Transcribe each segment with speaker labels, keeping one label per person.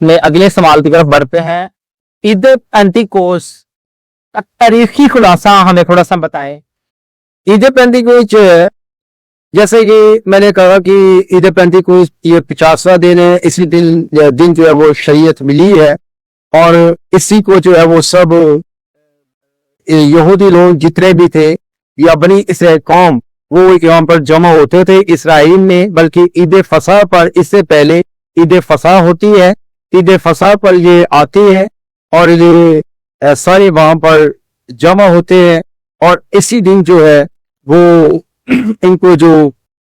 Speaker 1: میں اگلے سوال کی طرف بڑھتے ہیں. عید پینتیکوس کا تاریخی خلاصہ ہمیں تھوڑا سا بتائیں.
Speaker 2: عید پینتیکوس جو ہے، جیسے کہ میں نے کہا کہ عید پینتیکوس یہ 50واں دن ہے. اسی دن جو ہے وہ شریعت ملی ہے، اور اسی کو جو ہے وہ سب یہودی لوگ جتنے بھی تھے یا بنی اسرائیل قوم وہ یہاں پر جمع ہوتے تھے اسرائیل میں. بلکہ عید فصح پر اس سے پہلے عید فصح ہوتی ہے. عید فصح پر یہ آتی ہے اور یہ سارے وہاں پر جمع ہوتے ہیں. اور اسی دن جو ہے وہ ان کو جو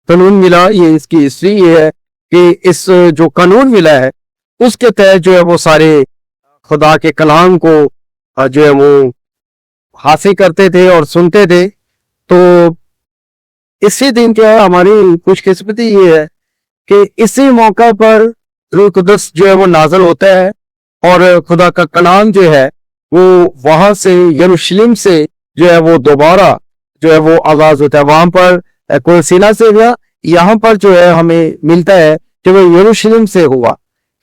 Speaker 2: قانون ملا، یہ اس کی ہسٹری یہ ہے کہ اس جو قانون ملا ہے اس کے تحت جو ہے وہ سارے خدا کے کلام کو جو ہے وہ حاصل کرتے تھے اور سنتے تھے. تو اسی دن کیا ہماری خوش قسمتی یہ ہے کہ اسی موقع پر روح قدس جو ہے وہ نازل ہوتا ہے، اور خدا کا کلام جو ہے وہ وہاں سے یروشلم سے جو ہے وہ دوبارہ جو ہے وہ آغاز ہوتا ہے. وہاں پر کوئی سینہ سے گیا، یہاں پر جو ہے ہمیں ملتا ہے کہ وہ یروشلم سے ہوا،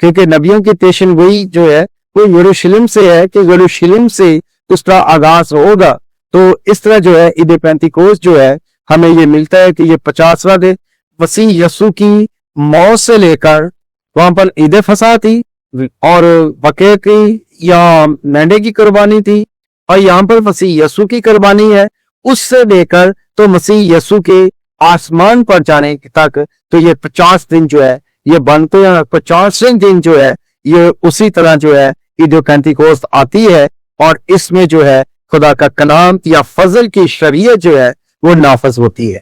Speaker 2: کیونکہ نبیوں کی پیشن گوئی جو ہے وہ یروشلم سے ہے کہ یروشلم سے اس کا آغاز ہوگا. تو اس طرح جو ہے عید پینتیکوس جو ہے ہمیں یہ ملتا ہے کہ یہ 50واں دن مسیح یسوع کی موت سے لے کر وہاں پر عید فصح تھی، اور بقرے کی یا مینڈے کی قربانی تھی، اور یہاں پر مسیح یسوع کی قربانی ہے. اس سے لے کر تو مسیح یسوع کے آسمان پر جانے تک تو یہ 50 دن جو ہے یہ بنتے ہیں. 50ویں دن جو ہے یہ اسی طرح جو ہے عید پینتیکوس آتی ہے، اور اس میں جو ہے خدا کا کلام یا فضل کی شریعت جو ہے وہ نافذ ہوتی ہے.